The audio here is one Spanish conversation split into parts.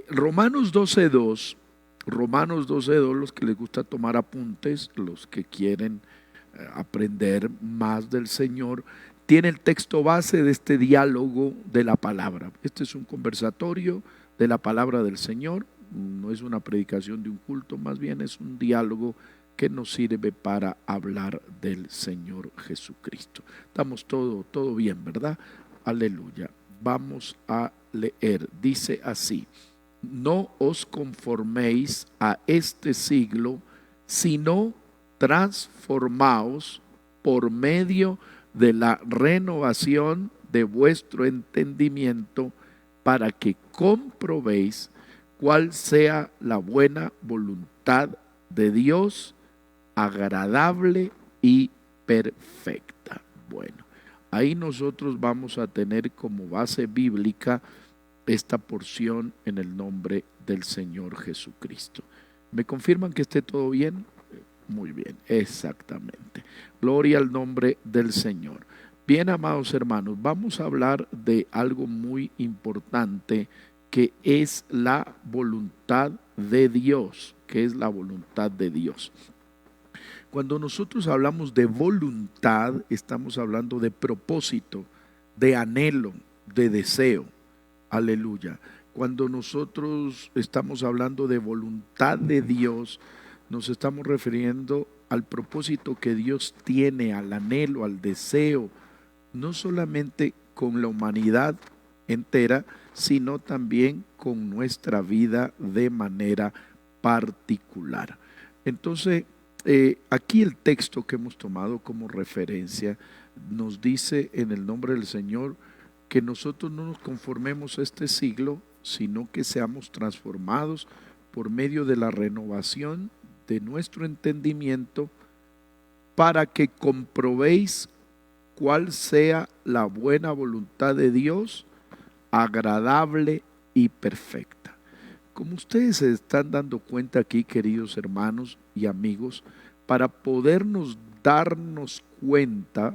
Romanos 12:2, Romanos 12:2, los que les gusta tomar apuntes, los que quieren aprender más del Señor, tiene el texto base de este diálogo de la palabra. Este es un conversatorio de la palabra del Señor, no es una predicación de un culto, más bien es un diálogo que nos sirve para hablar del Señor Jesucristo. Estamos todo bien, ¿verdad? Aleluya. Vamos a leer. Dice así: no os conforméis a este siglo, sino transformaos por medio de la renovación de vuestro entendimiento, para que comprobéis cuál sea la buena voluntad de Dios, agradable y perfecta. Bueno, ahí nosotros vamos a tener como base bíblica esta porción en el nombre del Señor Jesucristo. ¿Me confirman que esté todo bien? Muy bien, exactamente. Gloria al nombre del Señor. Bien, amados hermanos, vamos a hablar de algo muy importante, que es la voluntad de Dios, que es la voluntad de Dios. Cuando nosotros hablamos de voluntad, estamos hablando de propósito, de anhelo, de deseo. Aleluya. Cuando nosotros estamos hablando de voluntad de Dios, nos estamos refiriendo al propósito que Dios tiene, al anhelo, al deseo, no solamente con la humanidad entera, sino también con nuestra vida de manera particular. Entonces, aquí el texto que hemos tomado como referencia nos dice en el nombre del Señor que nosotros no nos conformemos a este siglo, sino que seamos transformados por medio de la renovación de nuestro entendimiento, para que comprobéis cuál sea la buena voluntad de Dios, agradable y perfecta. Como ustedes se están dando cuenta aquí, queridos hermanos y amigos, para darnos cuenta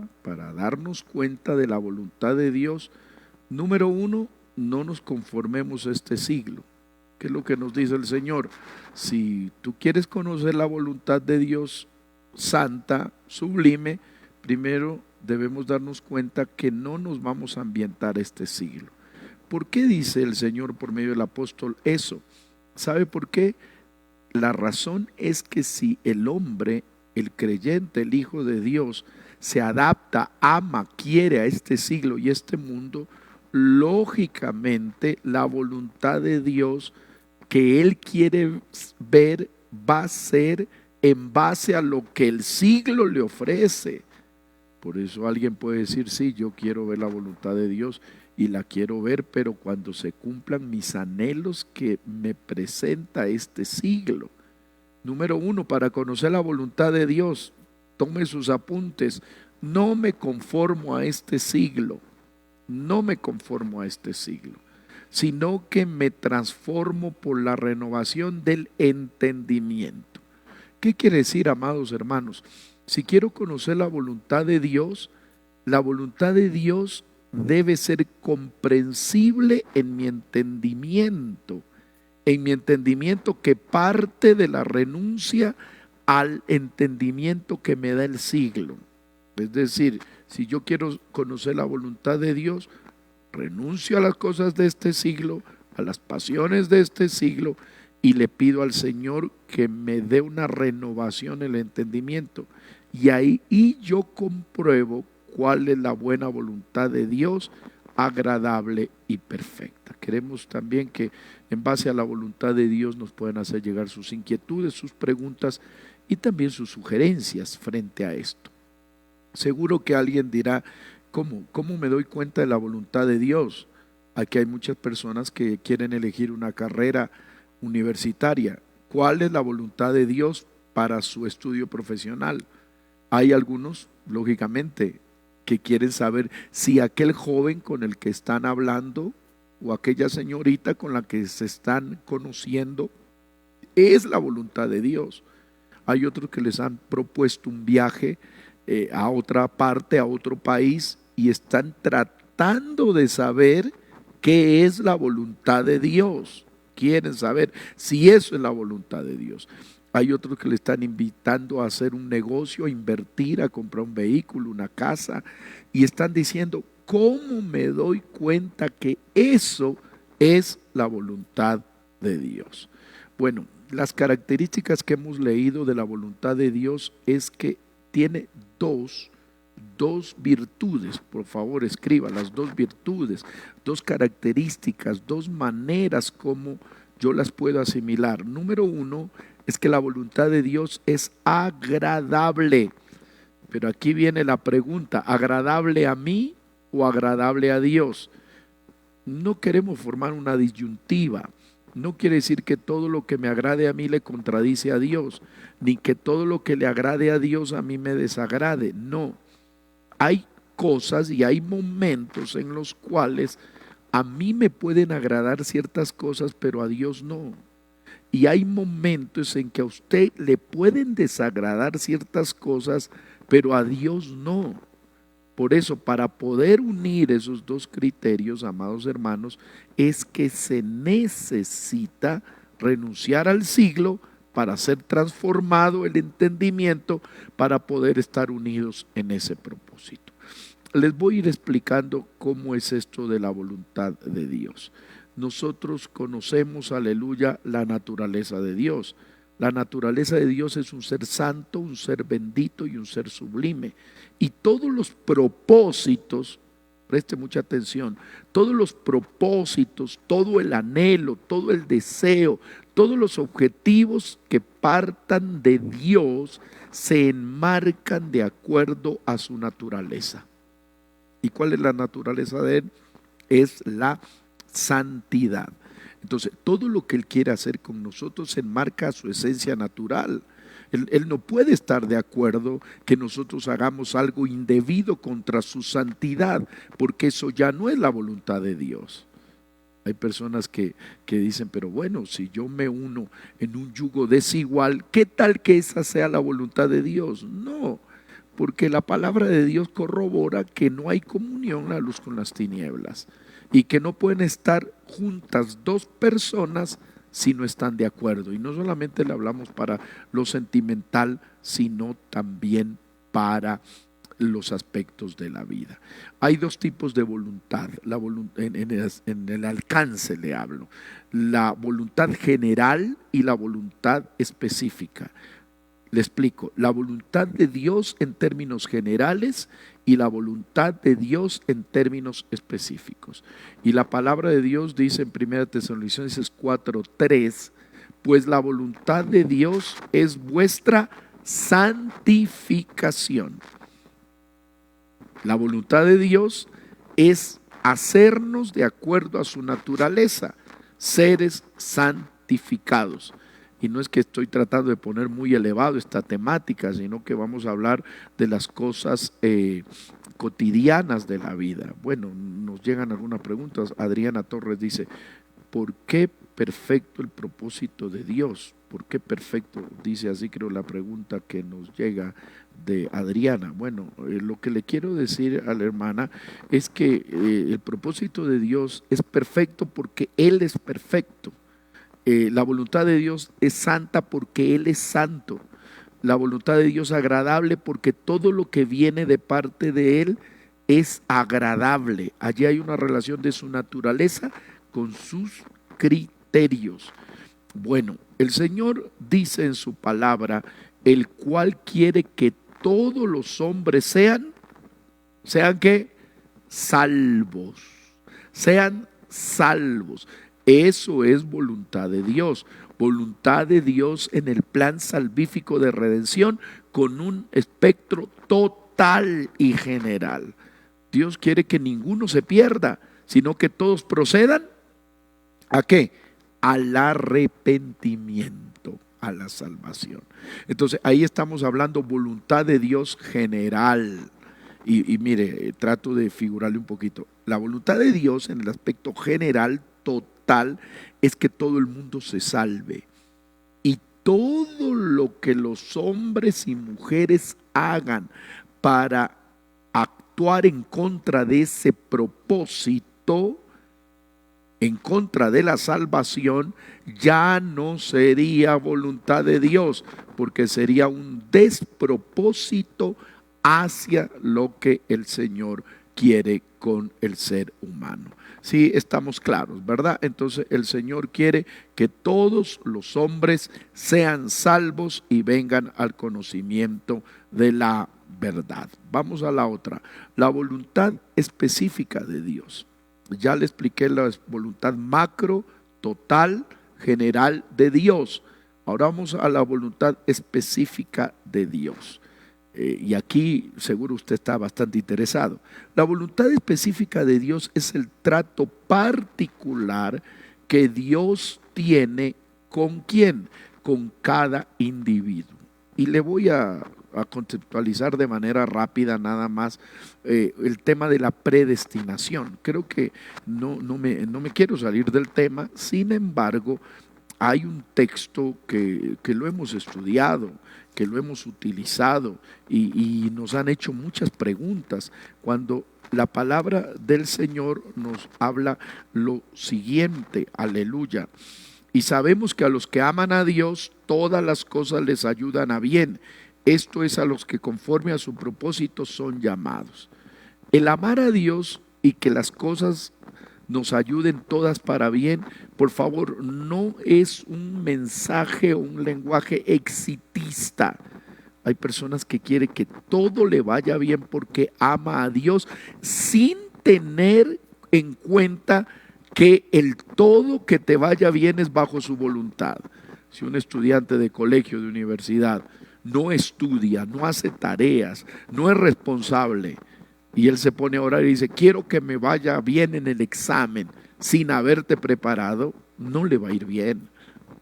de la voluntad de Dios, número uno, no nos conformemos a este siglo. ¿Qué es lo que nos dice el Señor? Si tú quieres conocer la voluntad de Dios santa, sublime, primero debemos darnos cuenta que no nos vamos a ambientar a este siglo. ¿Por qué dice el Señor por medio del apóstol eso? ¿Sabe por qué? La razón es que si el hombre, el creyente, el Hijo de Dios, se adapta, ama, quiere a este siglo y este mundo, lógicamente la voluntad de Dios que Él quiere ver va a ser en base a lo que el siglo le ofrece. Por eso alguien puede decir: sí, yo quiero ver la voluntad de Dios y la quiero ver, pero cuando se cumplan mis anhelos que me presenta este siglo. Número uno, para conocer la voluntad de Dios, tome sus apuntes: no me conformo a este siglo, no me conformo a este siglo, sino que me transformo por la renovación del entendimiento. ¿Qué quiere decir, amados hermanos? Si quiero conocer la voluntad de Dios debe ser comprensible en mi entendimiento que parte de la renuncia al entendimiento que me da el siglo. Es decir, si yo quiero conocer la voluntad de Dios, renuncio a las cosas de este siglo, a las pasiones de este siglo, y le pido al Señor que me dé una renovación en el entendimiento. Y ahí yo compruebo cuál es la buena voluntad de Dios, agradable y perfecta. Queremos también que en base a la voluntad de Dios nos puedan hacer llegar sus inquietudes, sus preguntas y también sus sugerencias frente a esto. Seguro que alguien dirá: ¿Cómo me doy cuenta de la voluntad de Dios? Aquí hay muchas personas que quieren elegir una carrera universitaria. ¿Cuál es la voluntad de Dios para su estudio profesional? Hay algunos, lógicamente, que quieren saber si aquel joven con el que están hablando o aquella señorita con la que se están conociendo es la voluntad de Dios. Hay otros que les han propuesto un viaje a otra parte, a otro país, y están tratando de saber qué es la voluntad de Dios, quieren saber si eso es la voluntad de Dios. Hay otros que le están invitando a hacer un negocio, a invertir, a comprar un vehículo, una casa, y están diciendo, ¿cómo me doy cuenta que eso es la voluntad de Dios? Bueno, las características que hemos leído de la voluntad de Dios es que tiene dos virtudes. Por favor, escriba las dos virtudes, dos características, dos maneras como yo las puedo asimilar. Número uno es que la voluntad de Dios es agradable. Pero aquí viene la pregunta, ¿agradable a mí o agradable a Dios? No queremos formar una disyuntiva. No quiere decir que todo lo que me agrade a mí le contradice a Dios, ni que todo lo que le agrade a Dios a mí me desagrade. No. Hay cosas y hay momentos en los cuales a mí me pueden agradar ciertas cosas, pero a Dios no. Y hay momentos en que a usted le pueden desagradar ciertas cosas, pero a Dios no. Por eso, para poder unir esos dos criterios, amados hermanos, es que se necesita renunciar al siglo para ser transformado el entendimiento, para poder estar unidos en ese propósito. Les voy a ir explicando cómo es esto de la voluntad de Dios. Nosotros conocemos, aleluya, la naturaleza de Dios. La naturaleza de Dios es un ser santo, un ser bendito y un ser sublime. Y todos los propósitos, preste mucha atención, todos los propósitos, todo el anhelo, todo el deseo, todos los objetivos que partan de Dios se enmarcan de acuerdo a su naturaleza. ¿Y cuál es la naturaleza de Él? Es la santidad. Entonces, todo lo que Él quiere hacer con nosotros se enmarca a su esencia natural. Él no puede estar de acuerdo que nosotros hagamos algo indebido contra su santidad, porque eso ya no es la voluntad de Dios. Hay personas que dicen, pero bueno, si yo me uno en un yugo desigual, ¿qué tal que esa sea la voluntad de Dios? No, porque la palabra de Dios corrobora que no hay comunión la luz con las tinieblas y que no pueden estar juntas dos personas si no están de acuerdo. Y no solamente le hablamos para lo sentimental, sino también para los aspectos de la vida. Hay dos tipos de voluntad, en el alcance le hablo, la voluntad general y la voluntad específica. Le explico, la voluntad de Dios en términos generales y la voluntad de Dios en términos específicos. Y la palabra de Dios dice en 1 Tesalonicenses 4:3, pues la voluntad de Dios es vuestra santificación. La voluntad de Dios es hacernos de acuerdo a su naturaleza, seres santificados. Y no es que estoy tratando de poner muy elevado esta temática, sino que vamos a hablar de las cosas cotidianas de la vida. Bueno, nos llegan algunas preguntas. Adriana Torres dice, ¿por qué perfecto el propósito de Dios? ¿Por qué perfecto? Dice así, creo, la pregunta que nos llega de Adriana. Bueno, lo que le quiero decir a la hermana es que el propósito de Dios es perfecto porque Él es perfecto. La voluntad de Dios es santa porque Él es santo. La voluntad de Dios es agradable porque todo lo que viene de parte de Él es agradable. Allí hay una relación de su naturaleza con sus criterios. Bueno, el Señor dice en su palabra, el cual quiere que todos los hombres sean ¿qué? Salvos. Sean salvos. Eso es voluntad de Dios en el plan salvífico de redención con un espectro total y general. Dios quiere que ninguno se pierda, sino que todos procedan ¿a qué? Al arrepentimiento, a la salvación. Entonces ahí estamos hablando voluntad de Dios general. Y mire, trato de figurarle un poquito. La voluntad de Dios en el aspecto general, total, es que todo el mundo se salve. Y todo lo que los hombres y mujeres hagan para actuar en contra de ese propósito en contra de la salvación, ya no sería voluntad de Dios, porque sería un despropósito hacia lo que el Señor quiere con el ser humano. Sí, estamos claros, ¿verdad? Entonces el Señor quiere que todos los hombres sean salvos y vengan al conocimiento de la verdad. Vamos a la otra, la voluntad específica de Dios. Ya le expliqué la voluntad macro, total, general de Dios. Ahora vamos a la voluntad específica de Dios. Y aquí seguro usted está bastante interesado. La voluntad específica de Dios es el trato particular que Dios tiene con quién, con cada individuo. Y le voy a conceptualizar de manera rápida nada más el tema de la predestinación. Creo que no me quiero salir del tema, sin embargo, hay un texto que lo hemos estudiado, que lo hemos utilizado y nos han hecho muchas preguntas cuando la palabra del Señor nos habla lo siguiente, aleluya. Y sabemos que a los que aman a Dios, todas las cosas les ayudan a bien. Esto es a los que conforme a su propósito son llamados. El amar a Dios y que las cosas nos ayuden todas para bien, por favor, no es un mensaje o un lenguaje exitista. Hay personas que quieren que todo le vaya bien porque ama a Dios sin tener en cuenta que el todo que te vaya bien es bajo su voluntad. Si un estudiante de colegio, de universidad, no estudia, no hace tareas, no es responsable, y él se pone a orar y dice, quiero que me vaya bien en el examen, sin haberte preparado, no le va a ir bien.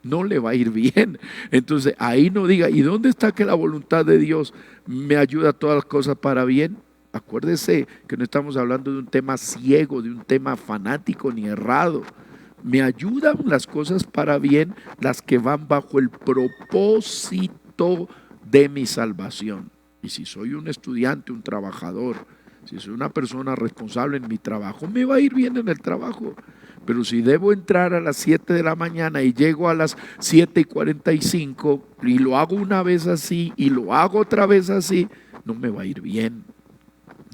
No le va a ir bien. Entonces ahí no diga, ¿y dónde está que la voluntad de Dios me ayuda a todas las cosas para bien? Acuérdese que no estamos hablando de un tema ciego, de un tema fanático ni errado. Me ayudan las cosas para bien, las que van bajo el propósito de mi salvación. Y si soy un estudiante, un trabajador, si soy una persona responsable en mi trabajo, me va a ir bien en el trabajo. Pero si debo entrar a las 7 de la mañana y llego a las 7:45 y lo hago una vez así y lo hago otra vez así, no me va a ir bien.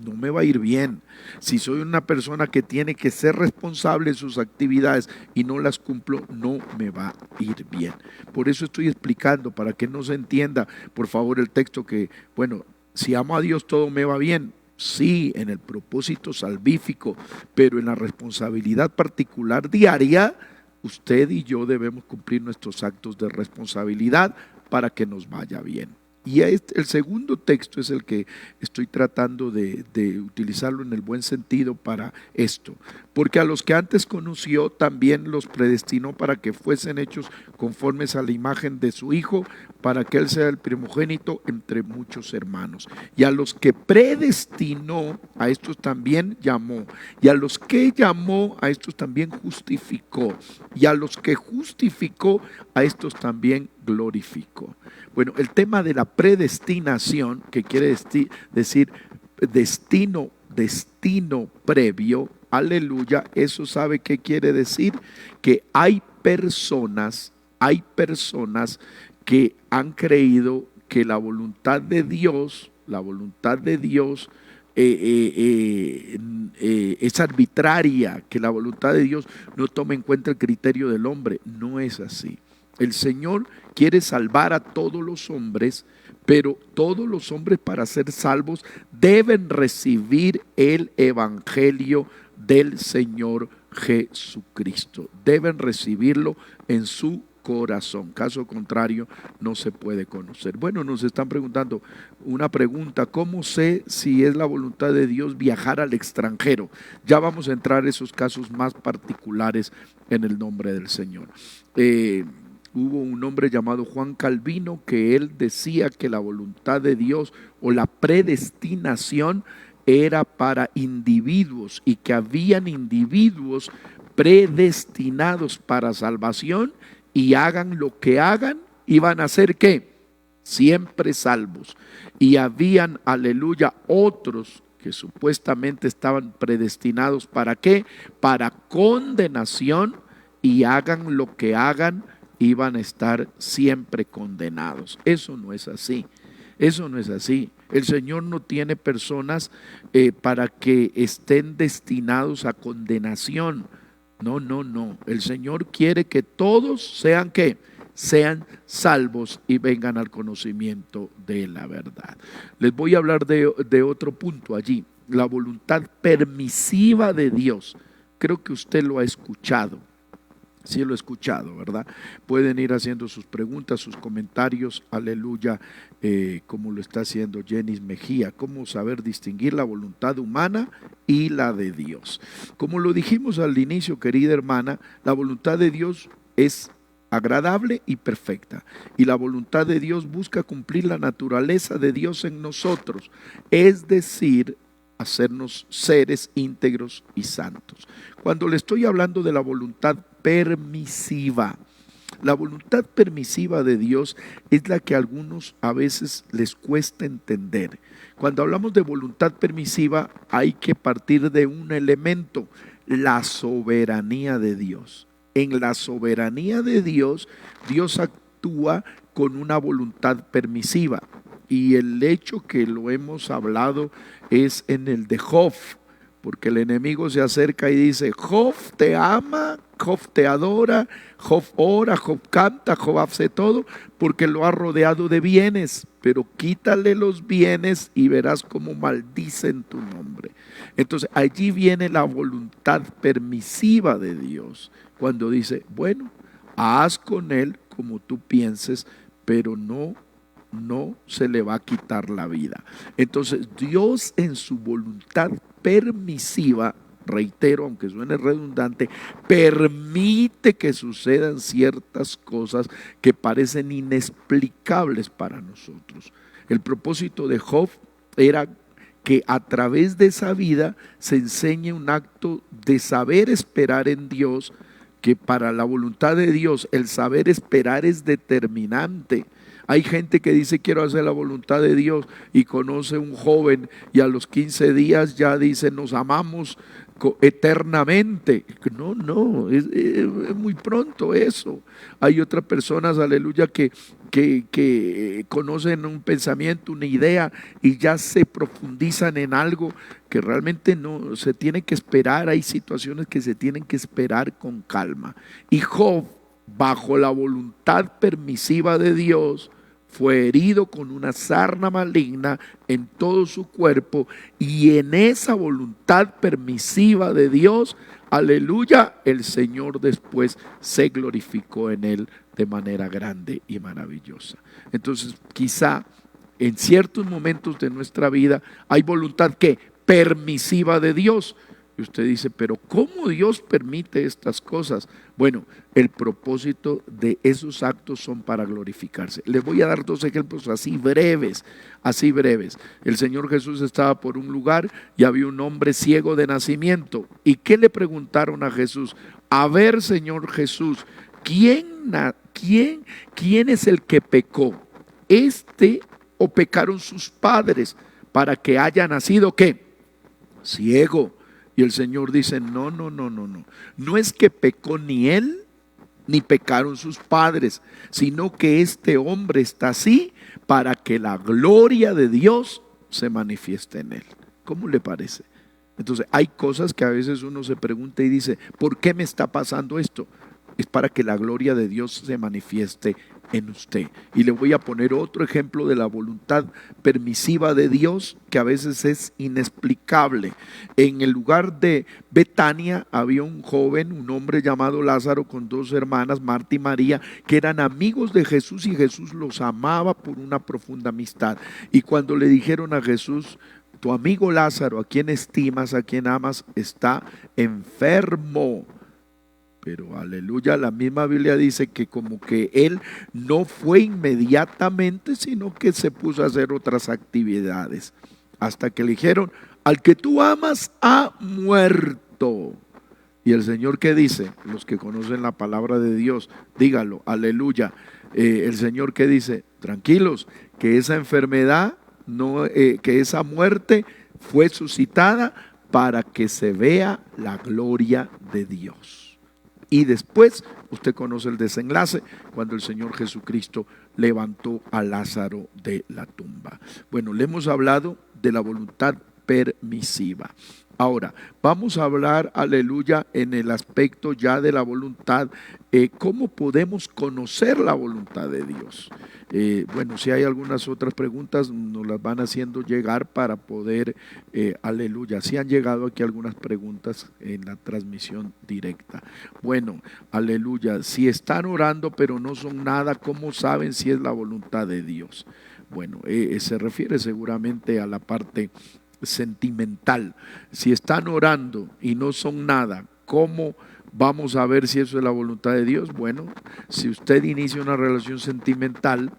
No me va a ir bien. Si soy una persona que tiene que ser responsable de sus actividades y no las cumplo, no me va a ir bien. Por eso estoy explicando, para que no se entienda, por favor, el texto que, bueno, si amo a Dios todo me va bien. Sí, en el propósito salvífico, pero en la responsabilidad particular diaria, usted y yo debemos cumplir nuestros actos de responsabilidad para que nos vaya bien. Y el segundo texto es el que estoy tratando de utilizarlo en el buen sentido para esto. Porque a los que antes conoció también los predestinó para que fuesen hechos conformes a la imagen de su Hijo, para que Él sea el primogénito entre muchos hermanos. Y a los que predestinó, a estos también llamó. Y a los que llamó, a estos también justificó. Y a los que justificó, a estos también glorificó. Bueno, el tema de la predestinación, que quiere decir destino previo, aleluya, eso sabe qué quiere decir, que hay personas que han creído que la voluntad de Dios es arbitraria, que la voluntad de Dios no toma en cuenta el criterio del hombre. No es así. El Señor quiere salvar a todos los hombres, pero todos los hombres, para ser salvos, deben recibir el evangelio del Señor Jesucristo. Deben recibirlo en su corazón. Caso contrario, no se puede conocer. Bueno, nos están preguntando una pregunta: ¿cómo sé si es la voluntad de Dios viajar al extranjero? Ya vamos a entrar en esos casos más particulares en el nombre del Señor. Hubo un hombre llamado Juan Calvino que él decía que la voluntad de Dios o la predestinación era para individuos y que habían individuos predestinados para salvación, y hagan lo que hagan, iban a ser ¿qué? Siempre salvos. Y habían, aleluya, otros que supuestamente estaban predestinados ¿para qué? Para condenación, y hagan lo que hagan, iban a estar siempre condenados. Eso no es así. Eso no es así. El Señor no tiene personas para que estén destinados a condenación. No, no, no. El Señor quiere que todos sean ¿qué? Sean salvos y vengan al conocimiento de la verdad. Les voy a hablar de otro punto allí. La voluntad permisiva de Dios. Creo que usted lo ha escuchado. Sí lo he escuchado, ¿verdad? Pueden ir haciendo sus preguntas, sus comentarios, aleluya, como lo está haciendo Jenis Mejía. ¿Cómo saber distinguir la voluntad humana y la de Dios? Como lo dijimos al inicio, querida hermana, la voluntad de Dios es agradable y perfecta. Y la voluntad de Dios busca cumplir la naturaleza de Dios en nosotros, es decir, hacernos seres íntegros y santos. Cuando le estoy hablando de la voluntad permisiva, la voluntad permisiva de Dios es la que a algunos a veces les cuesta entender. Cuando hablamos de voluntad permisiva hay que partir de un elemento, la soberanía de Dios. En la soberanía de Dios, Dios actúa con una voluntad permisiva. Y el hecho que lo hemos hablado es en el de Job, porque el enemigo se acerca y dice: Job te ama, Job te adora, Job ora, Job canta, Job hace todo, porque lo ha rodeado de bienes, pero quítale los bienes y verás cómo maldicen tu nombre. Entonces allí viene la voluntad permisiva de Dios, cuando dice: bueno, haz con él como tú pienses, pero no se le va a quitar la vida. Entonces Dios en su voluntad permisiva, reitero, aunque suene redundante, permite que sucedan ciertas cosas que parecen inexplicables para nosotros. El propósito de Job era que a través de esa vida se enseñe un acto de saber esperar en Dios, que para la voluntad de Dios el saber esperar es determinante. Hay gente que dice: quiero hacer la voluntad de Dios, y conoce un joven y a los 15 días ya dice: nos amamos eternamente. No, es muy pronto eso. Hay otras personas, aleluya, que conocen un pensamiento, una idea, y ya se profundizan en algo que realmente no se tiene que esperar. Hay situaciones que se tienen que esperar con calma. Y Job, bajo la voluntad permisiva de Dios, fue herido con una sarna maligna en todo su cuerpo, y en esa voluntad permisiva de Dios, aleluya, el Señor después se glorificó en él de manera grande y maravillosa. Entonces, quizá en ciertos momentos de nuestra vida hay voluntad que permisiva de Dios. Y usted dice: pero ¿cómo Dios permite estas cosas? Bueno, el propósito de esos actos son para glorificarse. Les voy a dar dos ejemplos así breves, así breves. El Señor Jesús estaba por un lugar y había un hombre ciego de nacimiento. ¿Y qué le preguntaron a Jesús? A ver, Señor Jesús, ¿quién es el que pecó? ¿Este o pecaron sus padres para que haya nacido qué? Ciego. Y el Señor dice: no es que pecó ni él ni pecaron sus padres, sino que este hombre está así para que la gloria de Dios se manifieste en él. ¿Cómo le parece? Entonces hay cosas que a veces uno se pregunta y dice: ¿por qué me está pasando esto? Es para que la gloria de Dios se manifieste en usted. Y le voy a poner otro ejemplo de la voluntad permisiva de Dios, que a veces es inexplicable. En el lugar de Betania había un joven, un hombre llamado Lázaro, con dos hermanas, Marta y María, que eran amigos de Jesús, y Jesús los amaba por una profunda amistad. Y cuando le dijeron a Jesús: tu amigo Lázaro, a quien estimas, a quien amas, está enfermo. Pero aleluya, la misma Biblia dice que como que él no fue inmediatamente, sino que se puso a hacer otras actividades, hasta que le dijeron: al que tú amas ha muerto. Y el Señor, ¿qué dice? Los que conocen la palabra de Dios, dígalo, aleluya. El Señor, ¿qué dice? Tranquilos, que esa enfermedad, no, que esa muerte fue suscitada para que se vea la gloria de Dios. Y después usted conoce el desenlace cuando el Señor Jesucristo levantó a Lázaro de la tumba. Bueno, le hemos hablado de la voluntad permisiva. Ahora, vamos a hablar, aleluya, en el aspecto ya de la voluntad, ¿cómo podemos conocer la voluntad de Dios? Bueno, si hay algunas otras preguntas, nos las van haciendo llegar para poder, aleluya, si han llegado aquí algunas preguntas en la transmisión directa. Bueno, aleluya, si están orando pero no son nada, ¿cómo saben si es la voluntad de Dios? Bueno, se refiere seguramente a la parte sentimental. Si están orando y no son nada, ¿cómo vamos a ver si eso es la voluntad de Dios? Bueno, si usted inicia una relación sentimental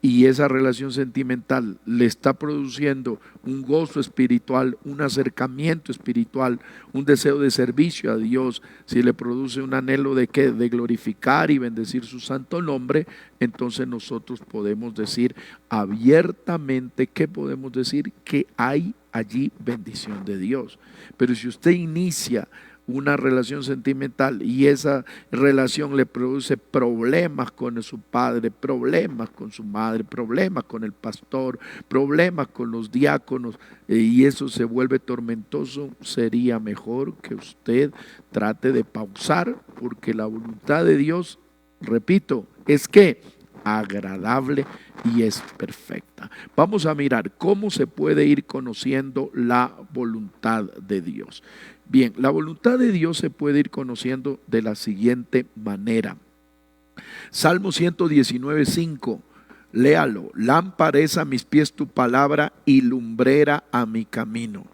y esa relación sentimental le está produciendo un gozo espiritual, un acercamiento espiritual, un deseo de servicio a Dios, si le produce un anhelo de ¿qué? De glorificar y bendecir su santo nombre, entonces nosotros podemos decir abiertamente, ¿qué podemos decir? Que hay allí bendición de Dios. Pero si usted inicia una relación sentimental y esa relación le produce problemas con su padre, problemas con su madre, problemas con el pastor, problemas con los diáconos, y eso se vuelve tormentoso, sería mejor que usted trate de pausar, porque la voluntad de Dios, repito, es que agradable y es perfecta. Vamos a mirar cómo se puede ir conociendo la voluntad de Dios. Bien, la voluntad de Dios se puede ir conociendo de la siguiente manera. Salmo 119:5, léalo: lámpara es a mis pies tu palabra y lumbrera a mi camino.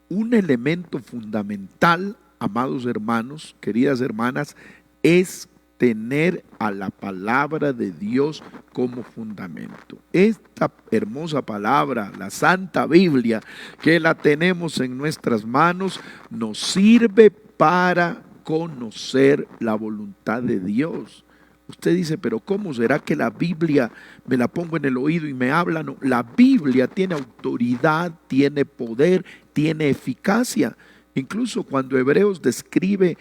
Un elemento fundamental, amados hermanos, queridas hermanas, es tener a la palabra de Dios como fundamento. Esta hermosa palabra, la Santa Biblia, que la tenemos en nuestras manos, nos sirve para conocer la voluntad de Dios. Usted dice, pero ¿cómo será que la Biblia me la pongo en el oído y me habla? No, la Biblia tiene autoridad, tiene poder, tiene eficacia. Incluso cuando Hebreos describe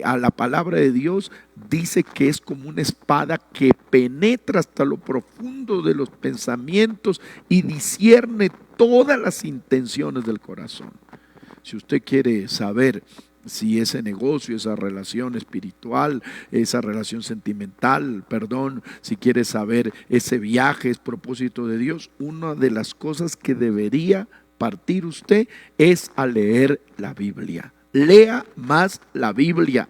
a la palabra de Dios, dice que es como una espada que penetra hasta lo profundo de los pensamientos y discierne todas las intenciones del corazón. Si usted quiere saber si ese negocio, esa relación espiritual, esa relación sentimental, si quiere saber ese viaje es propósito de Dios, una de las cosas que debería partir usted es a leer la Biblia. Lea más la Biblia.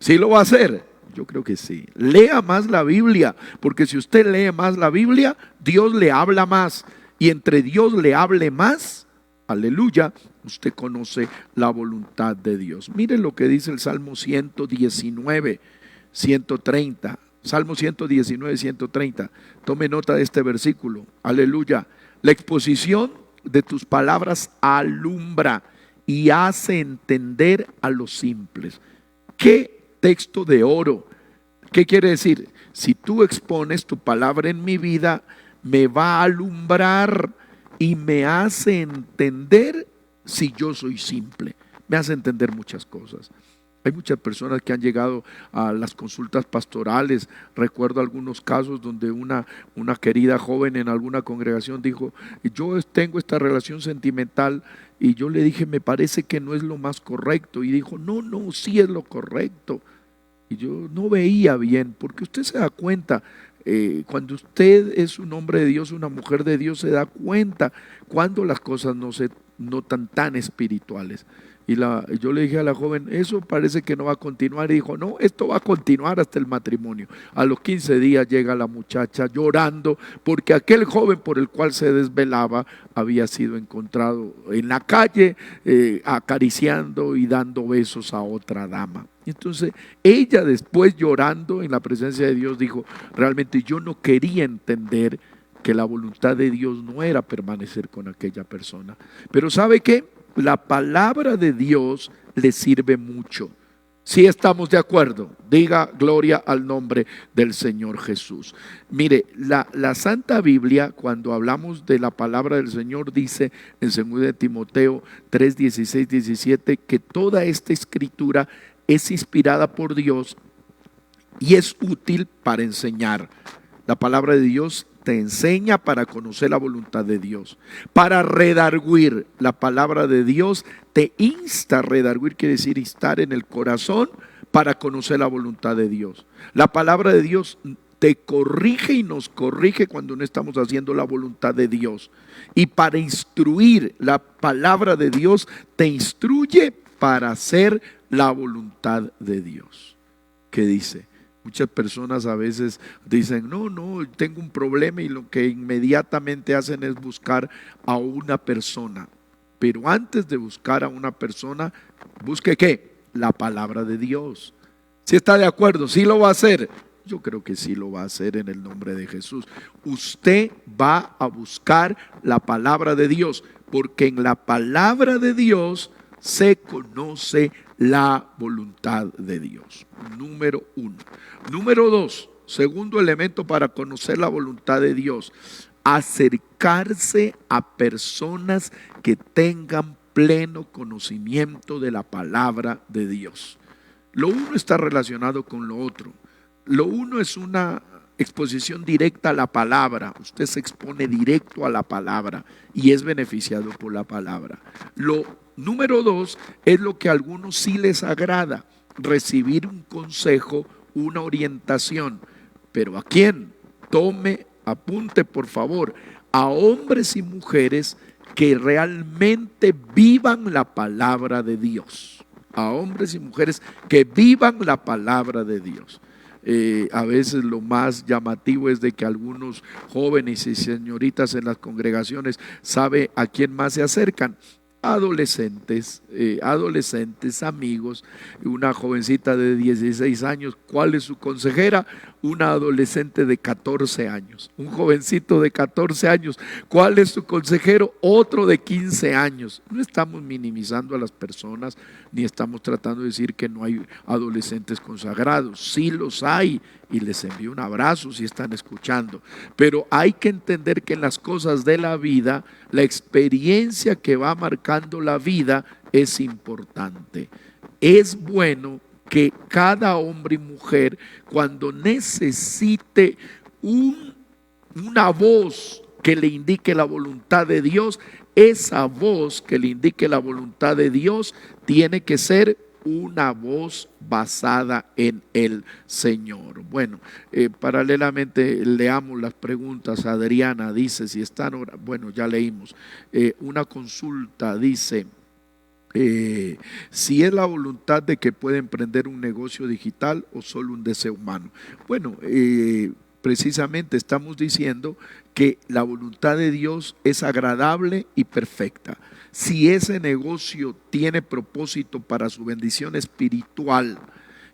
¿Sí lo va a hacer? Yo creo que sí. Lea más la Biblia, porque si usted lee más la Biblia, Dios le habla más, y entre Dios le hable más, aleluya, usted conoce la voluntad de Dios. Mire lo que dice el Salmo 119, 130. Salmo 119, 130. Tome nota de este versículo. Aleluya. La exposición de tus palabras alumbra y hace entender a los simples. ¿Qué texto de oro? ¿Qué quiere decir? Si tú expones tu palabra en mi vida, me va a alumbrar y me hace entender si yo soy simple. Me hace entender muchas cosas. Hay muchas personas que han llegado a las consultas pastorales. Recuerdo algunos casos donde una querida joven en alguna congregación dijo, yo tengo esta relación sentimental, y yo le dije, me parece que no es lo más correcto. Y dijo, no, sí es lo correcto. Y yo no veía bien, porque usted se da cuenta, cuando usted es un hombre de Dios, una mujer de Dios, se da cuenta cuando las cosas no se notan tan espirituales. Y yo le dije a la joven, eso parece que no va a continuar. Y dijo, no, esto va a continuar hasta el matrimonio. A los 15 días llega la muchacha llorando porque aquel joven por el cual se desvelaba había sido encontrado en la calle acariciando y dando besos a otra dama. Entonces ella, después llorando en la presencia de Dios, dijo, realmente yo no quería entender que la voluntad de Dios no era permanecer con aquella persona. Pero ¿sabe qué? La palabra de Dios le sirve mucho. Si estamos de acuerdo, diga gloria al nombre del Señor Jesús. Mire, la Santa Biblia, cuando hablamos de la palabra del Señor, dice en 2 de Timoteo 3, 16, 17, que toda esta escritura es inspirada por Dios y es útil para enseñar. La palabra de Dios te enseña para conocer la voluntad de Dios, para redarguir. La palabra de Dios te insta a redarguir, quiere decir instar en el corazón para conocer la voluntad de Dios. La palabra de Dios te corrige y nos corrige cuando no estamos haciendo la voluntad de Dios. Y para instruir, la palabra de Dios te instruye para hacer la voluntad de Dios. ¿Qué dice? Muchas personas a veces dicen, no, tengo un problema, y lo que inmediatamente hacen es buscar a una persona. Pero antes de buscar a una persona, busque ¿qué? La palabra de Dios. ¿Sí está de acuerdo? ¿Sí lo va a hacer? Yo creo que sí lo va a hacer en el nombre de Jesús. Usted va a buscar la palabra de Dios, porque en la palabra de Dios se conoce la voluntad de Dios. Número 1. Número 2, segundo elemento para conocer la voluntad de Dios: acercarse a personas que tengan pleno conocimiento de la palabra de Dios. Lo uno está relacionado con lo otro. Lo uno es una exposición directa a la palabra. Usted se expone directo a la palabra y es beneficiado por la palabra. Lo número 2 es lo que a algunos sí les agrada: recibir un consejo, una orientación. ¿Pero a quién? Tome, apunte por favor, a hombres y mujeres que realmente vivan la palabra de Dios. A hombres y mujeres que vivan la palabra de Dios. A veces lo más llamativo es de que algunos jóvenes y señoritas en las congregaciones, ¿sabe a quién más se acercan? Adolescentes, amigos. Una jovencita de 16 años, ¿cuál es su consejera? Una adolescente de 14 años. Un jovencito de 14 años, ¿cuál es su consejero? Otro de 15 años. No estamos minimizando a las personas, ni estamos tratando de decir que no hay adolescentes consagrados. Sí los hay, y les envío un abrazo si están escuchando. Pero hay que entender que en las cosas de la vida, la experiencia que va marcando la vida es importante. Es bueno que cada hombre y mujer, cuando necesite una voz que le indique la voluntad de Dios, esa voz que le indique la voluntad de Dios tiene que ser una voz basada en el Señor. Bueno, paralelamente leamos las preguntas. Adriana dice, si están, bueno, ya leímos. Una consulta dice, si es la voluntad de que pueda emprender un negocio digital o solo un deseo humano. Bueno, precisamente estamos diciendo que la voluntad de Dios es agradable y perfecta. Si ese negocio tiene propósito para su bendición espiritual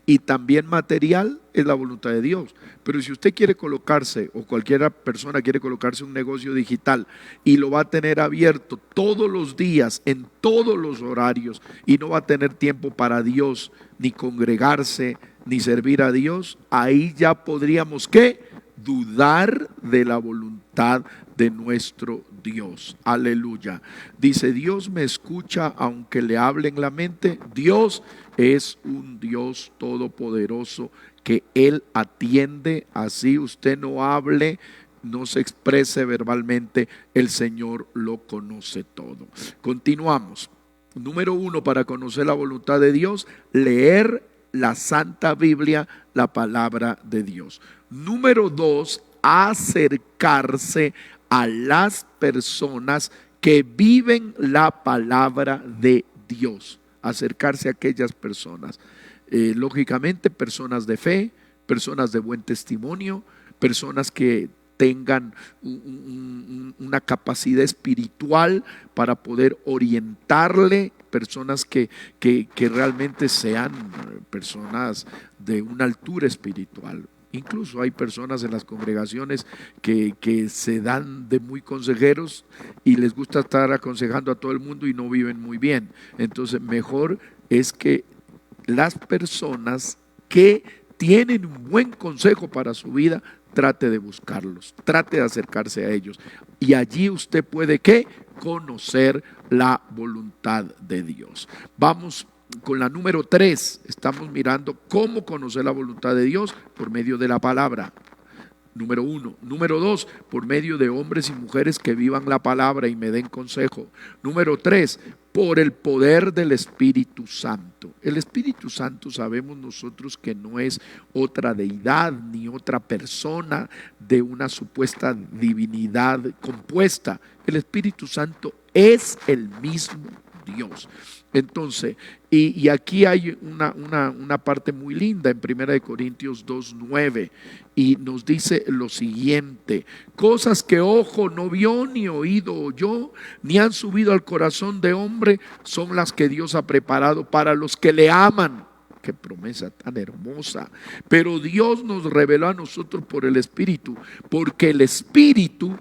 y también material, es la voluntad de Dios. Pero si usted quiere colocarse, o cualquier persona quiere colocarse un negocio digital y lo va a tener abierto todos los días, en todos los horarios, y no va a tener tiempo para Dios, ni congregarse, ni servir a Dios, ahí ya podríamos, ¿qué? Dudar de la voluntad de nuestro Dios. Aleluya. Dice, Dios me escucha aunque le hable en la mente. Dios es un Dios todopoderoso que Él atiende. Así usted no hable, no se exprese verbalmente, el Señor lo conoce todo. Continuamos. Número 1, para conocer la voluntad de Dios: leer la Santa Biblia, la palabra de Dios. Número 2, acercarse a las personas que viven la palabra de Dios. Acercarse a aquellas personas. Lógicamente, personas de fe, personas de buen testimonio, personas que tengan una capacidad espiritual para poder orientarle, personas que realmente sean personas de una altura espiritual. Incluso hay personas en las congregaciones que se dan de muy consejeros y les gusta estar aconsejando a todo el mundo y no viven muy bien. Entonces mejor es que las personas que tienen un buen consejo para su vida, trate de buscarlos, trate de acercarse a ellos. Y allí usted puede, ¿qué? Conocer la voluntad de Dios. Vamos con la número 3. Estamos mirando cómo conocer la voluntad de Dios por medio de la palabra. Número 1. Número 2, por medio de hombres y mujeres que vivan la palabra y me den consejo. Número 3, por el poder del Espíritu Santo. El Espíritu Santo sabemos nosotros que no es otra deidad ni otra persona de una supuesta divinidad compuesta. El Espíritu Santo es el mismo Dios. Entonces, y aquí hay una parte muy linda en 1 Corintios 2:9 y nos dice lo siguiente: cosas que ojo no vio ni oído oyó ni han subido al corazón de hombre son las que Dios ha preparado para los que le aman. Qué promesa tan hermosa. Pero Dios nos reveló a nosotros por el Espíritu, porque el Espíritu,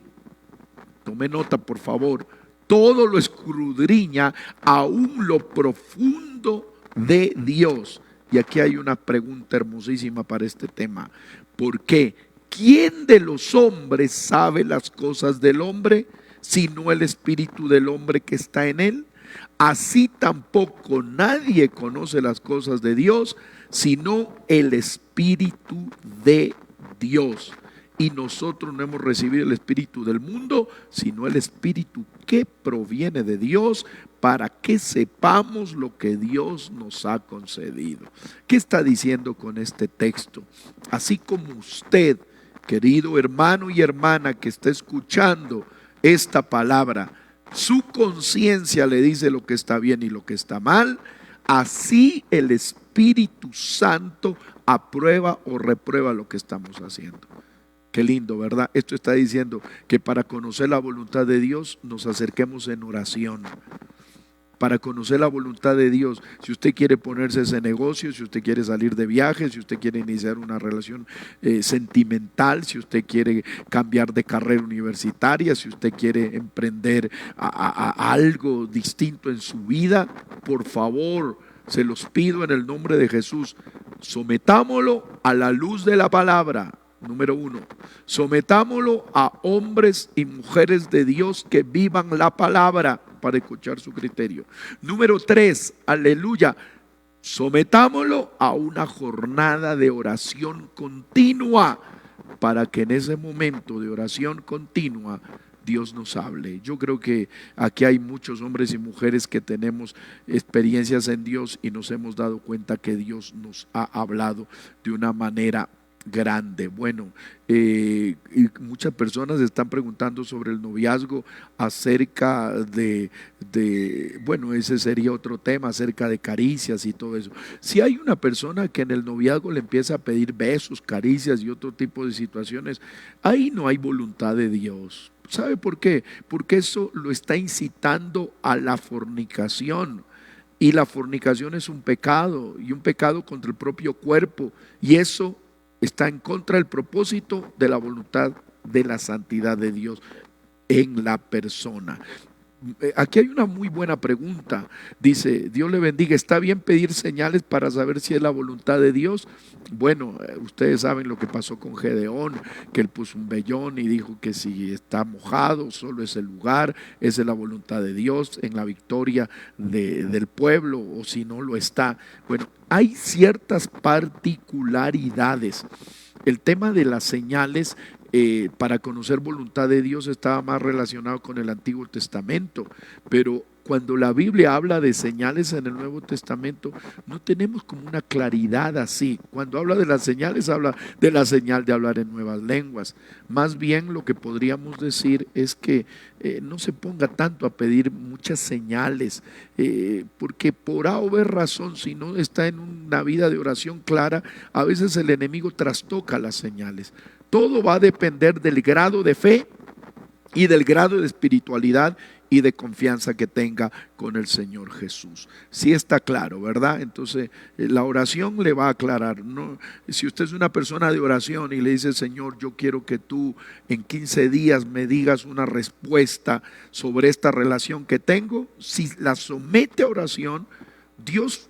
tome nota por favor, todo lo escudriña aún lo profundo de Dios. Y aquí hay una pregunta hermosísima para este tema. ¿Por qué? ¿Quién de los hombres sabe las cosas del hombre, sino el espíritu del hombre que está en él? Así tampoco nadie conoce las cosas de Dios, sino el Espíritu de Dios. Y nosotros no hemos recibido el espíritu del mundo, sino el espíritu que proviene de Dios, para que sepamos lo que Dios nos ha concedido. ¿Qué está diciendo con este texto? Así como usted, querido hermano y hermana que está escuchando esta palabra, su conciencia le dice lo que está bien y lo que está mal, así el Espíritu Santo aprueba o reprueba lo que estamos haciendo. Qué lindo, ¿verdad? Esto está diciendo que para conocer la voluntad de Dios nos acerquemos en oración. Para conocer la voluntad de Dios, si usted quiere ponerse ese negocio, si usted quiere salir de viaje, si usted quiere iniciar una relación sentimental, si usted quiere cambiar de carrera universitaria, si usted quiere emprender a algo distinto en su vida, por favor, se los pido en el nombre de Jesús, sometámoslo a la luz de la palabra. Número 1, sometámoslo a hombres y mujeres de Dios que vivan la palabra para escuchar su criterio. Número 3, aleluya, sometámoslo a una jornada de oración continua para que en ese momento de oración continua Dios nos hable. Yo creo que aquí hay muchos hombres y mujeres que tenemos experiencias en Dios y nos hemos dado cuenta que Dios nos ha hablado de una manera grande. Bueno, y muchas personas están preguntando sobre el noviazgo acerca bueno, ese sería otro tema, acerca de caricias y todo eso. Si hay una persona que en el noviazgo le empieza a pedir besos, caricias y otro tipo de situaciones, ahí no hay voluntad de Dios. ¿Sabe por qué? Porque eso lo está incitando a la fornicación. Y la fornicación es un pecado, y un pecado contra el propio cuerpo, y eso está en contra del propósito de la voluntad de la santidad de Dios en la persona. Aquí hay una muy buena pregunta. Dice, Dios le bendiga, ¿está bien pedir señales para saber si es la voluntad de Dios? Bueno, ustedes saben lo que pasó con Gedeón, que él puso un vellón y dijo que si está mojado, solo es el lugar, esa es la voluntad de Dios en la victoria del pueblo, o si no lo está. Bueno, hay ciertas particularidades. El tema de las señales para conocer voluntad de Dios estaba más relacionado con el Antiguo Testamento, pero cuando la Biblia habla de señales en el Nuevo Testamento, no tenemos como una claridad así. Cuando habla de las señales, habla de la señal de hablar en nuevas lenguas. Más bien lo que podríamos decir es que no se ponga tanto a pedir muchas señales, porque por A o B razón, si no está en una vida de oración clara, a veces el enemigo trastoca las señales. Todo va a depender del grado de fe y del grado de espiritualidad y de confianza que tenga con el Señor Jesús. Sí está claro, ¿verdad? Entonces la oración le va a aclarar, ¿no? Si usted es una persona de oración y le dice, Señor, yo quiero que tú en 15 días me digas una respuesta sobre esta relación que tengo, si la somete a oración, Dios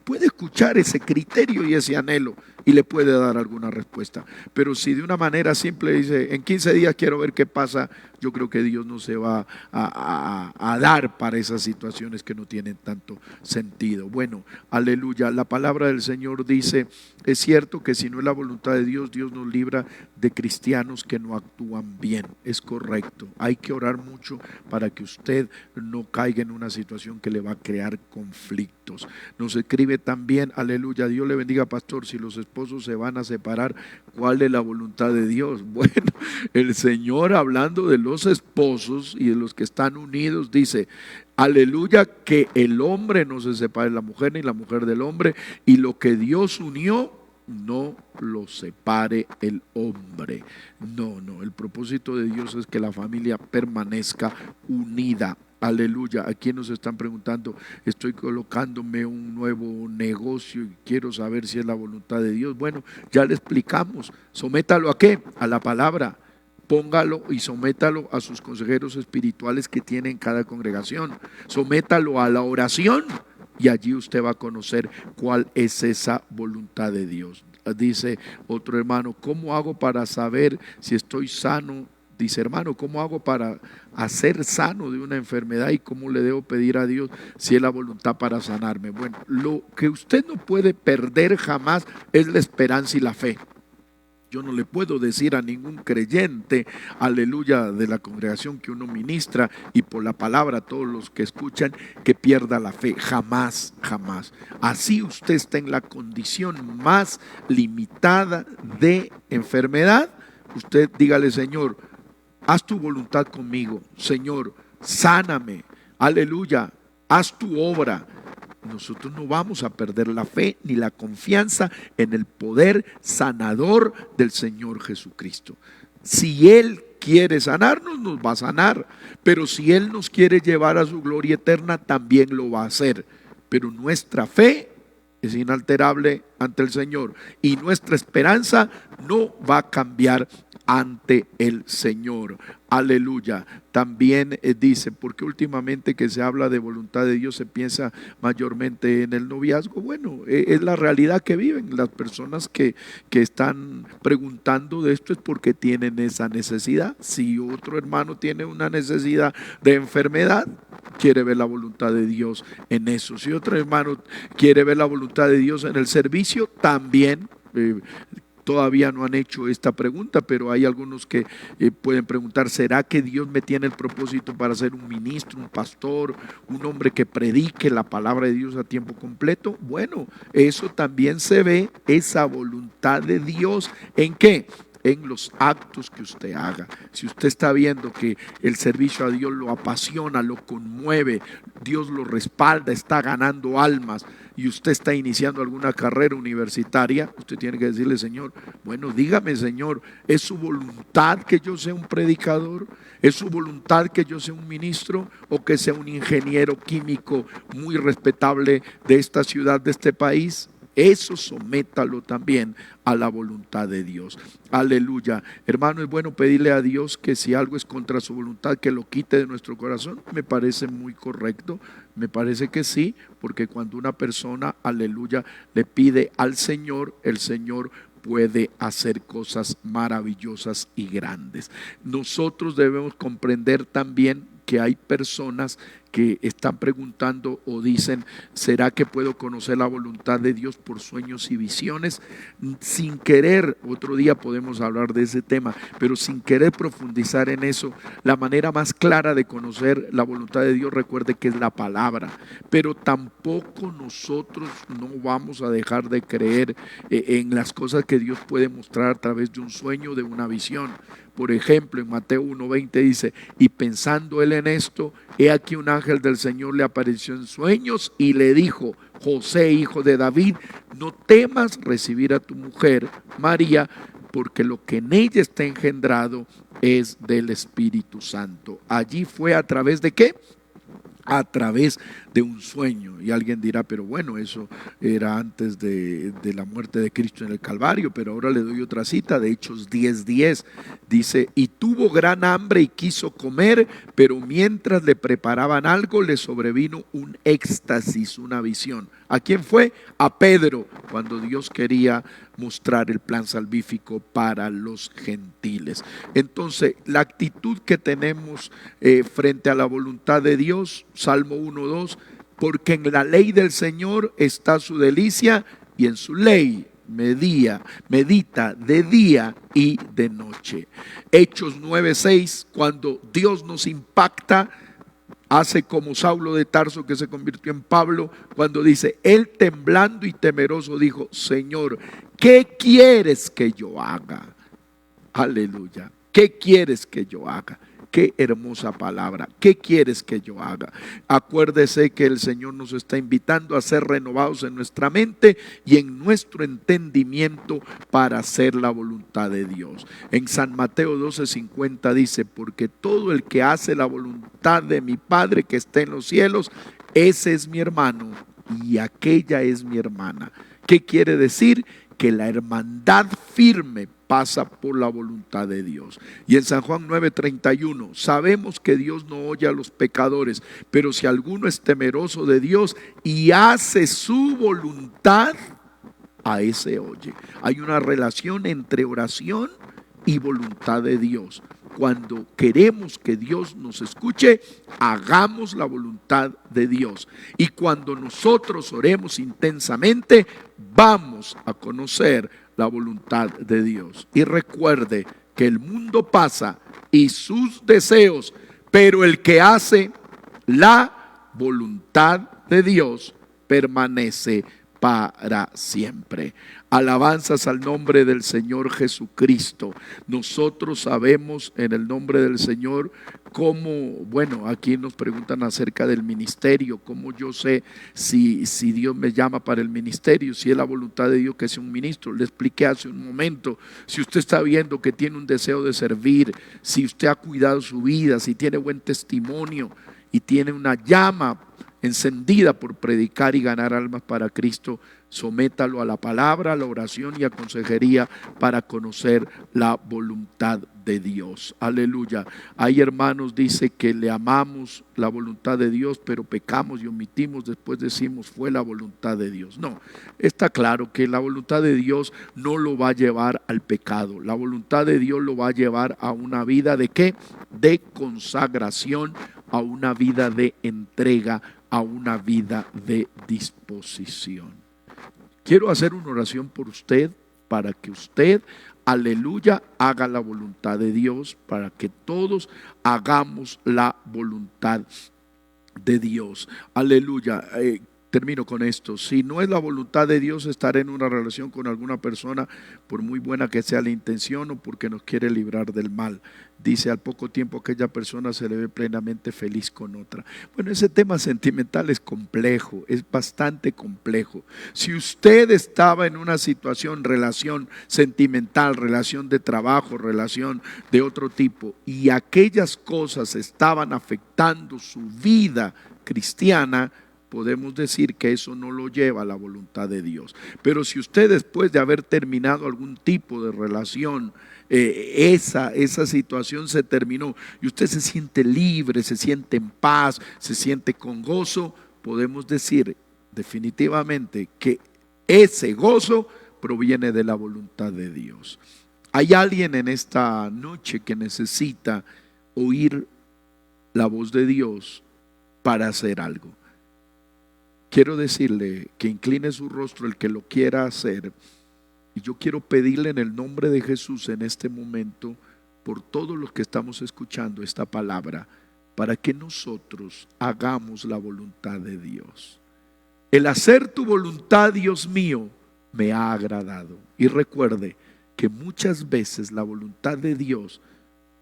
puede escuchar ese criterio y ese anhelo y le puede dar alguna respuesta. Pero si de una manera simple dice, en 15 días quiero ver qué pasa, yo creo que Dios no se va a dar para esas situaciones que no tienen tanto sentido. Bueno, aleluya. La palabra del Señor dice, es cierto que si no es la voluntad de Dios, Dios nos libra de cristianos que no actúan bien. Es correcto. Hay que orar mucho para que usted no caiga en una situación que le va a crear conflictos. Nos escribe también, aleluya, Dios le bendiga, pastor, si los esposos se van a separar, ¿cuál es la voluntad de Dios? Bueno, el Señor, hablando de los esposos y de los que están unidos, dice, aleluya, que el hombre no se separe de la mujer ni la mujer del hombre, y lo que Dios unió no lo separe el hombre. No, el propósito de Dios es que la familia permanezca unida. Aleluya. Aquí nos están preguntando, estoy colocándome un nuevo negocio y quiero saber si es la voluntad de Dios. Bueno, ya le explicamos. Sométalo ¿a qué? A la palabra. Póngalo y sométalo a sus consejeros espirituales que tiene en cada congregación. Sométalo a la oración y allí usted va a conocer cuál es esa voluntad de Dios. Dice otro hermano, ¿cómo hago para saber si estoy sano? Dice, hermano, ¿cómo hago para hacer sano de una enfermedad y cómo le debo pedir a Dios si es la voluntad para sanarme? Bueno, lo que usted no puede perder jamás es la esperanza y la fe. Yo no le puedo decir a ningún creyente, aleluya, de la congregación que uno ministra y por la palabra a todos los que escuchan, que pierda la fe. Jamás, jamás. Así usted está en la condición más limitada de enfermedad. Usted dígale, Señor, haz tu voluntad conmigo. Señor, sáname. Aleluya, haz tu obra. Nosotros no vamos a perder la fe ni la confianza en el poder sanador del Señor Jesucristo. Si Él quiere sanarnos, nos va a sanar, pero si Él nos quiere llevar a su gloria eterna, también lo va a hacer. Pero nuestra fe es inalterable ante el Señor y nuestra esperanza no va a cambiar ante el Señor. Aleluya. También dice, porque últimamente que se habla de voluntad de Dios se piensa mayormente en el noviazgo. Bueno, es la realidad que viven las personas que están preguntando de esto, es porque tienen esa necesidad. Si otro hermano tiene una necesidad de enfermedad, quiere ver la voluntad de Dios en eso. Si otro hermano quiere ver la voluntad de Dios en el servicio, también todavía no han hecho esta pregunta, pero hay algunos que pueden preguntar, ¿será que Dios me tiene el propósito para ser un ministro, un pastor, un hombre que predique la palabra de Dios a tiempo completo? Bueno, eso también se ve, esa voluntad de Dios, ¿en qué? En los actos que usted haga. Si usted está viendo que el servicio a Dios lo apasiona, lo conmueve, Dios lo respalda, está ganando almas y usted está iniciando alguna carrera universitaria, usted tiene que decirle, Señor, bueno, dígame, Señor, ¿es su voluntad que yo sea un predicador? ¿Es su voluntad que yo sea un ministro o que sea un ingeniero químico muy respetable de esta ciudad, de este país? Eso sométalo también a la voluntad de Dios. Aleluya. Hermano, es bueno pedirle a Dios que si algo es contra su voluntad, que lo quite de nuestro corazón. Me parece muy correcto. Me parece que sí, porque cuando una persona, aleluya, le pide al Señor, el Señor puede hacer cosas maravillosas y grandes. Nosotros debemos comprender también que hay personas que están preguntando o dicen, ¿será que puedo conocer la voluntad de Dios por sueños y visiones? Sin querer, otro día podemos hablar de ese tema, pero sin querer profundizar en eso, la manera más clara de conocer la voluntad de Dios, recuerde que es la palabra, pero tampoco nosotros no vamos a dejar de creer en las cosas que Dios puede mostrar a través de un sueño, de una visión. Por ejemplo, en Mateo 1:20 dice, y pensando él en esto, he aquí un ángel del Señor le apareció en sueños y le dijo, José, hijo de David, no temas recibir a tu mujer María, porque lo que en ella está engendrado es del Espíritu Santo. Allí fue a través de ¿qué? A través de un sueño. Y alguien dirá, pero bueno, eso era antes de la muerte de Cristo en el Calvario. Pero ahora le doy otra cita de Hechos 10:10. Dice, y tuvo gran hambre y quiso comer, pero mientras le preparaban algo, le sobrevino un éxtasis, una visión. ¿A quién fue? A Pedro, cuando Dios quería mostrar el plan salvífico para los gentiles. Entonces, la actitud que tenemos frente a la voluntad de Dios, Salmo 1:2, porque en la ley del Señor está su delicia y en su ley medita de día y de noche. Hechos 9:6, cuando Dios nos impacta, hace como Saulo de Tarso, que se convirtió en Pablo, cuando dice, él temblando y temeroso dijo, Señor, ¿qué quieres que yo haga? Aleluya. ¿Qué quieres que yo haga? Qué hermosa palabra. ¿Qué quieres que yo haga? Acuérdese que el Señor nos está invitando a ser renovados en nuestra mente y en nuestro entendimiento para hacer la voluntad de Dios. En San Mateo 12:50 dice, porque todo el que hace la voluntad de mi Padre que está en los cielos, ese es mi hermano y aquella es mi hermana. ¿Qué quiere decir? Que la hermandad firme pasa por la voluntad de Dios. Y en San Juan 9:31, sabemos que Dios no oye a los pecadores, pero si alguno es temeroso de Dios y hace su voluntad, a ese oye. Hay una relación entre oración y voluntad de Dios. Cuando queremos que Dios nos escuche, hagamos la voluntad de Dios. Y cuando nosotros oremos intensamente, vamos a conocer la voluntad de Dios. Y recuerde que el mundo pasa y sus deseos, pero el que hace la voluntad de Dios permanece para siempre. Alabanzas al nombre del Señor Jesucristo. Nosotros sabemos en el nombre del Señor cómo, bueno, aquí nos preguntan acerca del ministerio, cómo yo sé si Dios me llama para el ministerio, si es la voluntad de Dios que sea un ministro. Le expliqué hace un momento, si usted está viendo que tiene un deseo de servir, si usted ha cuidado su vida, si tiene buen testimonio y tiene una llama encendida por predicar y ganar almas para Cristo, sométalo a la palabra, a la oración y a consejería para conocer la voluntad de Dios. Aleluya. Hay hermanos, dice que le amamos la voluntad de Dios, pero pecamos y omitimos, después decimos fue la voluntad de Dios. No, está claro que la voluntad de Dios no lo va a llevar al pecado. La voluntad de Dios lo va a llevar a una vida de ¿qué? De consagración, a una vida de entrega, a una vida de disposición. Quiero hacer una oración por usted para que usted, aleluya, haga la voluntad de Dios, para que todos hagamos la voluntad de Dios. Aleluya. Termino con esto. Si no es la voluntad de Dios estar en una relación con alguna persona, por muy buena que sea la intención o porque nos quiere librar del mal, dice, al poco tiempo aquella persona se le ve plenamente feliz con otra. Bueno, ese tema sentimental es complejo, es bastante complejo. Si usted estaba en una situación, relación sentimental, relación de trabajo, relación de otro tipo, y aquellas cosas estaban afectando su vida cristiana, podemos decir que eso no lo lleva a la voluntad de Dios. Pero si usted, después de haber terminado algún tipo de relación, esa situación se terminó y usted se siente libre, se siente en paz, se siente con gozo, podemos decir definitivamente que ese gozo proviene de la voluntad de Dios. Hay alguien en esta noche que necesita oír la voz de Dios para hacer algo. Quiero decirle que incline su rostro el que lo quiera hacer. Y yo quiero pedirle en el nombre de Jesús en este momento, por todos los que estamos escuchando esta palabra, para que nosotros hagamos la voluntad de Dios. El hacer tu voluntad, Dios mío, me ha agradado. Y recuerde que muchas veces la voluntad de Dios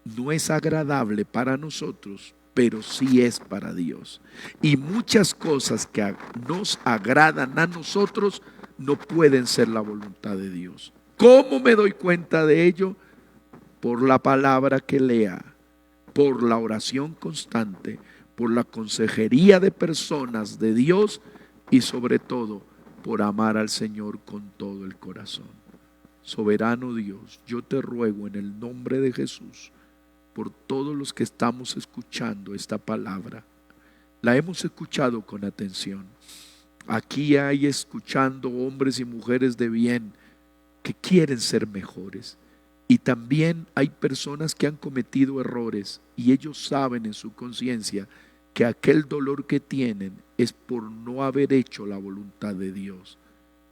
no es agradable para nosotros, pero sí es para Dios. Y muchas cosas que nos agradan a nosotros no pueden ser la voluntad de Dios. ¿Cómo me doy cuenta de ello? Por la palabra que lea, por la oración constante, por la consejería de personas de Dios y sobre todo por amar al Señor con todo el corazón. Soberano Dios, yo te ruego en el nombre de Jesús por todos los que estamos escuchando esta palabra. La hemos escuchado con atención. Aquí hay escuchando hombres y mujeres de bien que quieren ser mejores. Y también hay personas que han cometido errores y ellos saben en su conciencia que aquel dolor que tienen es por no haber hecho la voluntad de Dios.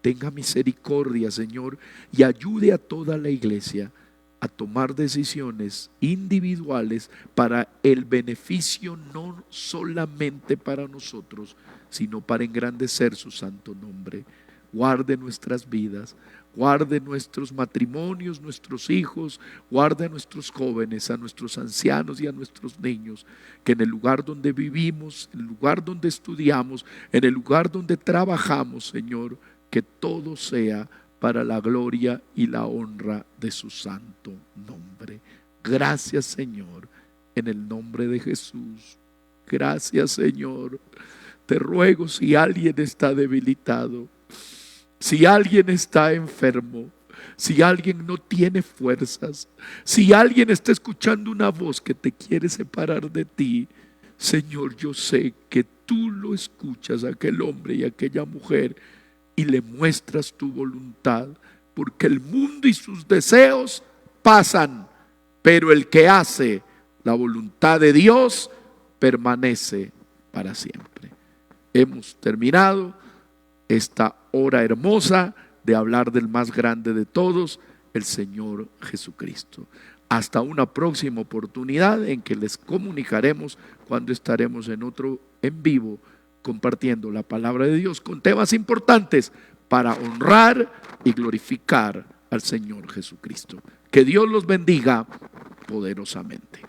Tenga misericordia, Señor, y ayude a toda la iglesia a tomar decisiones individuales para el beneficio no solamente para nosotros, sino para engrandecer su santo nombre. Guarde nuestras vidas, guarde nuestros matrimonios, nuestros hijos, guarde a nuestros jóvenes, a nuestros ancianos y a nuestros niños, que en el lugar donde vivimos, en el lugar donde estudiamos, en el lugar donde trabajamos, Señor, que todo sea para la gloria y la honra de su santo nombre. Gracias, Señor, en el nombre de Jesús. Gracias, Señor. Te ruego, si alguien está debilitado, si alguien está enfermo, si alguien no tiene fuerzas, si alguien está escuchando una voz que te quiere separar de ti, Señor, yo sé que tú lo escuchas a aquel hombre y a aquella mujer y le muestras tu voluntad, porque el mundo y sus deseos pasan, pero el que hace la voluntad de Dios permanece para siempre. Hemos terminado esta hora hermosa de hablar del más grande de todos, el Señor Jesucristo. Hasta una próxima oportunidad en que les comunicaremos cuando estaremos en otro en vivo compartiendo la palabra de Dios con temas importantes para honrar y glorificar al Señor Jesucristo. Que Dios los bendiga poderosamente.